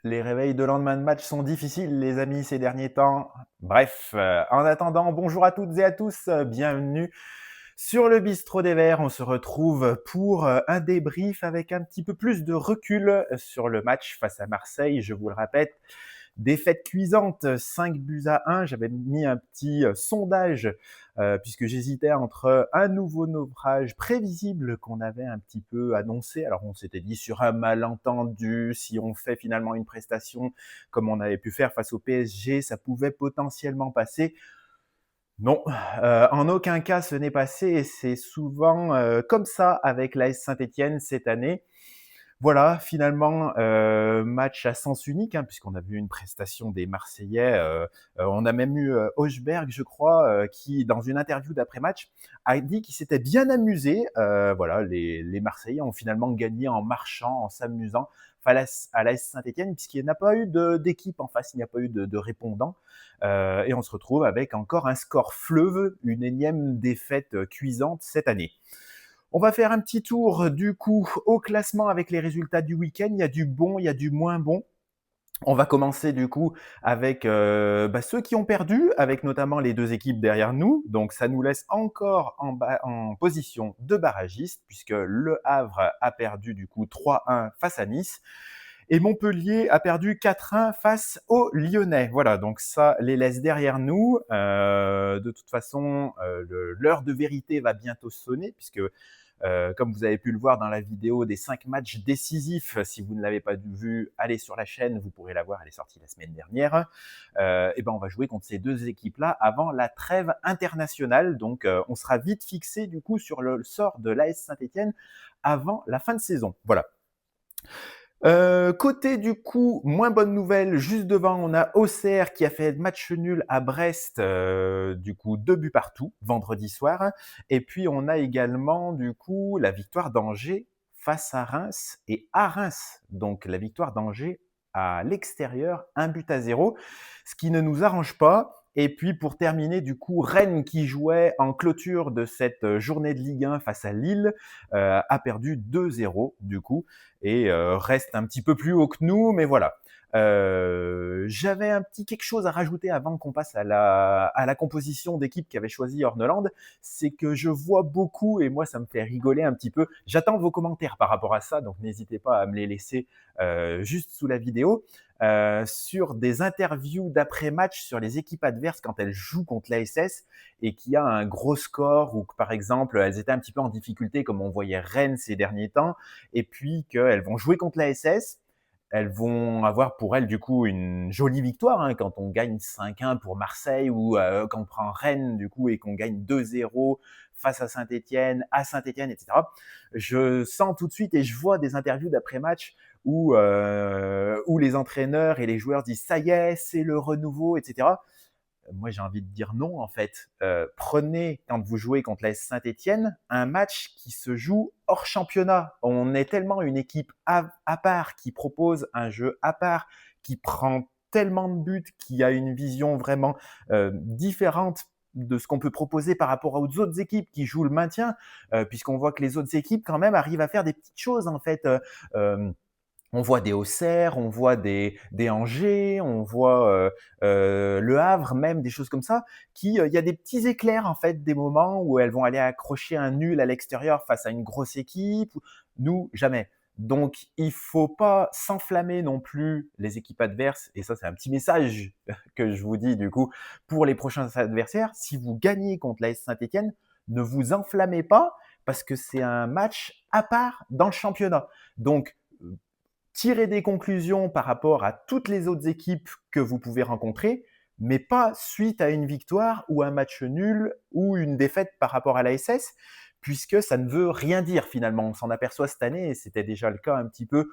Les réveils de lendemain de match sont difficiles, les amis, ces derniers temps. Bref, en attendant, bonjour à toutes et à tous, bienvenue sur le Bistrot des Verts. On se retrouve pour un débrief avec un petit peu plus de recul sur le match face à Marseille. Je vous le répète, défaite cuisante, 5 buts à 1. J'avais mis un petit sondage puisque j'hésitais entre un nouveau naufrage prévisible qu'on avait un petit peu annoncé. Alors on s'était dit sur un malentendu, si on fait finalement une prestation comme on avait pu faire face au PSG, ça pouvait potentiellement passer. Non, en aucun cas ce n'est passé et c'est souvent comme ça avec l'AS Saint-Étienne cette année. Voilà, finalement, match à sens unique, hein, puisqu'on a vu une prestation des Marseillais. On a même eu Hochberg, je crois, qui, dans une interview d'après-match, a dit qu'il s'était bien amusé. Voilà, les Marseillais ont finalement gagné en marchant, en s'amusant face à l'AS Saint-Etienne, puisqu'il n'y a pas eu d'équipe en face, il n'y a pas eu de répondant. Et on se retrouve avec encore un score fleuve, une énième défaite cuisante cette année. On va faire un petit tour du coup au classement avec les résultats du week-end. Il y a du bon, il y a du moins bon. On va commencer du coup avec ceux qui ont perdu, avec notamment les deux équipes derrière nous. Donc ça nous laisse encore en position de barragiste, puisque Le Havre a perdu du coup 3-1 face à Nice. Et Montpellier a perdu 4-1 face aux Lyonnais. Voilà, donc ça les laisse derrière nous. De toute façon, l'heure de vérité va bientôt sonner, puisque comme vous avez pu le voir dans la vidéo des 5 matchs décisifs, si vous ne l'avez pas vu, allez sur la chaîne, vous pourrez la voir, elle est sortie la semaine dernière. Et ben on va jouer contre ces deux équipes-là avant la trêve internationale. Donc on sera vite fixé du coup sur le sort de l'AS Saint-Etienne avant la fin de saison. Voilà. Côté du coup, moins bonne nouvelle, juste devant, on a Auxerre qui a fait match nul à Brest, du coup 2 buts partout, vendredi soir. Et puis on a également du coup la victoire d'Angers face à Reims et à Reims. Donc la victoire d'Angers à l'extérieur, 1-0, ce qui ne nous arrange pas. Et puis pour terminer, du coup, Rennes qui jouait en clôture de cette journée de Ligue 1 face à Lille a perdu 2-0 du coup et reste un petit peu plus haut que nous, mais voilà. J'avais un petit quelque chose à rajouter avant qu'on passe à la composition d'équipe qu'avait choisi Horneland, c'est que je vois beaucoup, et moi ça me fait rigoler un petit peu, j'attends vos commentaires par rapport à ça, donc n'hésitez pas à me les laisser juste sous la vidéo, sur des interviews d'après-match sur les équipes adverses quand elles jouent contre l'ASS et qu'il y a un gros score ou que par exemple elles étaient un petit peu en difficulté comme on voyait Rennes ces derniers temps, et puis qu'elles vont jouer contre la SS. Elles vont avoir pour elles du coup une jolie victoire hein, quand on gagne 5-1 pour Marseille ou quand on prend Rennes du coup et qu'on gagne 2-0 face à Saint-Etienne, etc. Je sens tout de suite et je vois des interviews d'après-match où les entraîneurs et les joueurs disent ça y est, c'est le renouveau, etc. Moi, j'ai envie de dire non, en fait. Prenez, quand vous jouez contre la Saint-Etienne, un match qui se joue hors championnat. On est tellement une équipe à part, qui propose un jeu à part, qui prend tellement de buts, qui a une vision vraiment différente de ce qu'on peut proposer par rapport aux autres équipes qui jouent le maintien, puisqu'on voit que les autres équipes, quand même, arrivent à faire des petites choses, en fait. On voit des Auxerre, on voit des Angers, on voit Le Havre, même des choses comme ça. Il y a des petits éclairs en fait, des moments où elles vont aller accrocher un nul à l'extérieur face à une grosse équipe. Nous, jamais. Donc, il faut pas s'enflammer non plus les équipes adverses. Et ça, c'est un petit message que je vous dis du coup pour les prochains adversaires. Si vous gagnez contre l'AS Saint-Etienne, ne vous enflammez pas parce que c'est un match à part dans le championnat. Donc, tirer des conclusions par rapport à toutes les autres équipes que vous pouvez rencontrer, mais pas suite à une victoire ou un match nul ou une défaite par rapport à la SS, puisque ça ne veut rien dire finalement. On s'en aperçoit cette année, et c'était déjà le cas un petit peu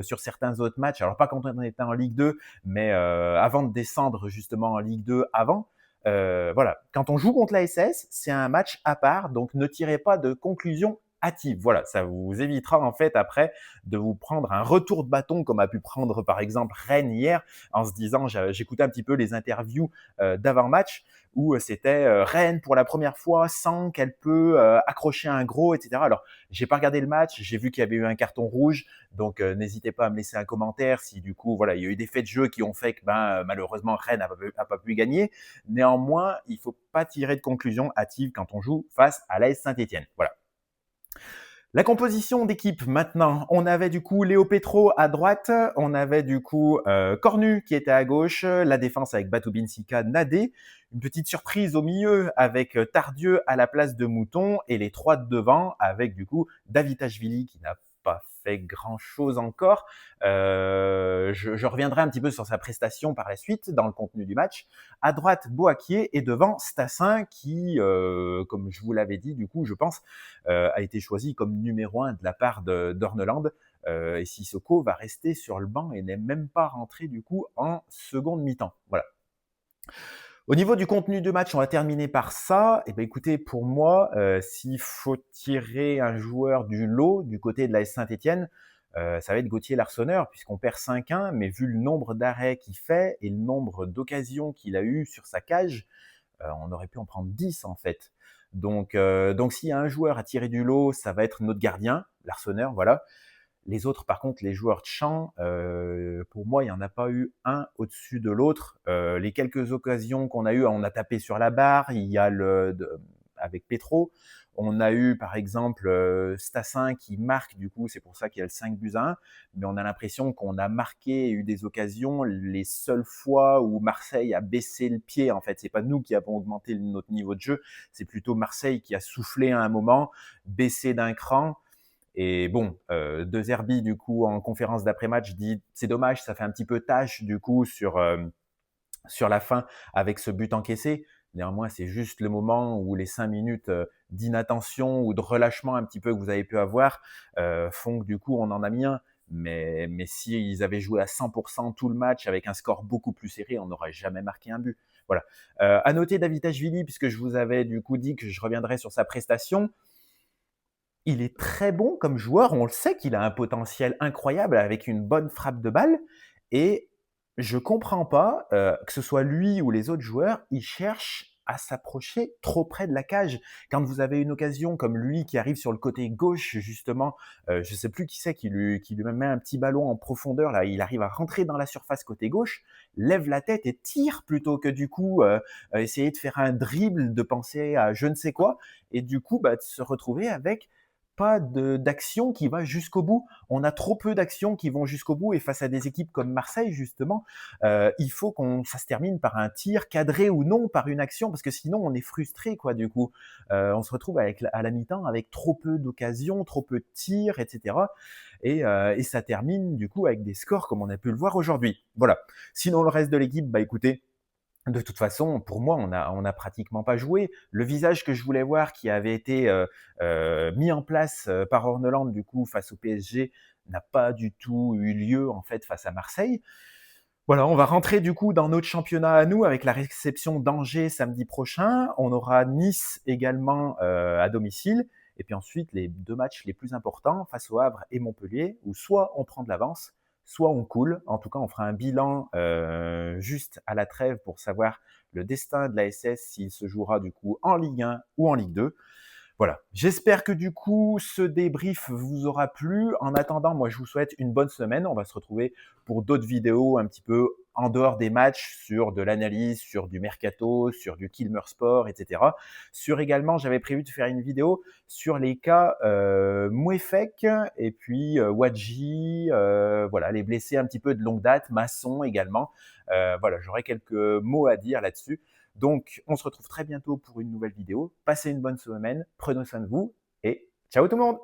sur certains autres matchs. Alors pas quand on était en Ligue 2, mais avant de descendre justement en Ligue 2 avant. Voilà, quand on joue contre la SS, c'est un match à part, donc ne tirez pas de conclusion hâtive. Voilà, ça vous évitera en fait après de vous prendre un retour de bâton comme a pu prendre par exemple Rennes hier en se disant, j'écoutais un petit peu les interviews d'avant-match où c'était Rennes pour la première fois sent qu'elle peut accrocher un gros, etc. Alors, j'ai pas regardé le match, j'ai vu qu'il y avait eu un carton rouge, donc n'hésitez pas à me laisser un commentaire si du coup, voilà, il y a eu des faits de jeu qui ont fait que malheureusement Rennes n'a pas pu gagner. Néanmoins, il faut pas tirer de conclusion hâtive quand on joue face à l'AS Saint-Étienne. Voilà. La composition d'équipe maintenant, on avait du coup Léo Petro à droite, on avait du coup Cornu qui était à gauche, la défense avec Batou Binsika, Nadé, une petite surprise au milieu avec Tardieu à la place de Mouton et les trois de devant avec du coup Davitashvili qui n'a pas fait grand chose encore. Je reviendrai un petit peu sur sa prestation par la suite dans le contenu du match. À droite, Boakier et devant Stassin qui, comme je vous l'avais dit, du coup, je pense, a été choisi comme numéro 1 de la part d'Orneland. Et Sissoko va rester sur le banc et n'est même pas rentré du coup en seconde mi-temps. Voilà. Au niveau du contenu de match, on va terminer par ça. Et ben écoutez, pour moi, s'il faut tirer un joueur du lot du côté de l'AS Saint-Étienne, ça va être Gauthier Larsonneur, puisqu'on perd 5-1, mais vu le nombre d'arrêts qu'il fait et le nombre d'occasions qu'il a eu sur sa cage, on aurait pu en prendre 10 en fait. Donc s'il y a un joueur à tirer du lot, ça va être notre gardien, Larsonneur, voilà. Les autres, par contre, les joueurs de champ, pour moi, il n'y en a pas eu un au-dessus de l'autre. Les quelques occasions qu'on a eues, on a tapé sur la barre. Il y a avec Petro, on a eu par exemple Stassin qui marque, du coup, c'est pour ça qu'il y a le 5-1. Mais on a l'impression qu'on a marqué et eu des occasions les seules fois où Marseille a baissé le pied. En fait, c'est pas nous qui avons augmenté notre niveau de jeu, c'est plutôt Marseille qui a soufflé à un moment, baissé d'un cran. Et bon, De Zerbi, du coup, en conférence d'après-match, dit c'est dommage, ça fait un petit peu tâche, du coup, sur la fin avec ce but encaissé. Néanmoins, c'est juste le moment où les 5 minutes d'inattention ou de relâchement un petit peu que vous avez pu avoir font que du coup, on en a mis un. Mais s'ils avaient joué à 100% tout le match avec un score beaucoup plus serré, on n'aurait jamais marqué un but. Voilà. À noter Davitashvili, puisque je vous avais du coup dit que je reviendrais sur sa prestation. Il est très bon comme joueur, on le sait qu'il a un potentiel incroyable avec une bonne frappe de balle et je comprends pas, que ce soit lui ou les autres joueurs, ils cherchent à s'approcher trop près de la cage. Quand vous avez une occasion comme lui qui arrive sur le côté gauche justement, je sais plus qui c'est qui lui met un petit ballon en profondeur là, il arrive à rentrer dans la surface côté gauche, lève la tête et tire plutôt que du coup, essayer de faire un dribble, de penser à je ne sais quoi et du coup, de se retrouver avec pas d'action qui va jusqu'au bout. On a trop peu d'actions qui vont jusqu'au bout et face à des équipes comme Marseille justement, il faut ça se termine par un tir cadré ou non par une action parce que sinon on est frustré quoi du coup. On se retrouve à la mi-temps avec trop peu d'occasions, trop peu de tirs, etc. Et ça termine du coup avec des scores comme on a pu le voir aujourd'hui. Voilà. Sinon le reste de l'équipe, écoutez, de toute façon, pour moi, on a pratiquement pas joué. Le visage que je voulais voir qui avait été mis en place par Orneland du coup face au PSG n'a pas du tout eu lieu en fait face à Marseille. Voilà, on va rentrer du coup dans notre championnat à nous avec la réception d'Angers samedi prochain. On aura Nice également à domicile. Et puis ensuite, les 2 matchs les plus importants face au Havre et Montpellier, où soit on prend de l'avance, soit on coule. En tout cas, on fera un bilan juste à la trêve pour savoir le destin de la SS, s'il se jouera du coup en Ligue 1 ou en Ligue 2. Voilà, j'espère que du coup, ce débrief vous aura plu. En attendant, moi, je vous souhaite une bonne semaine. On va se retrouver pour d'autres vidéos un petit peu en dehors des matchs, sur de l'analyse, sur du mercato, sur du Kilmer Sport, etc. Sur également, j'avais prévu de faire une vidéo sur les cas Mouefek et puis Wadji, voilà, les blessés un petit peu de longue date, Masson également. Voilà, j'aurais quelques mots à dire là-dessus. Donc, on se retrouve très bientôt pour une nouvelle vidéo. Passez une bonne semaine, prenez soin de vous et ciao tout le monde!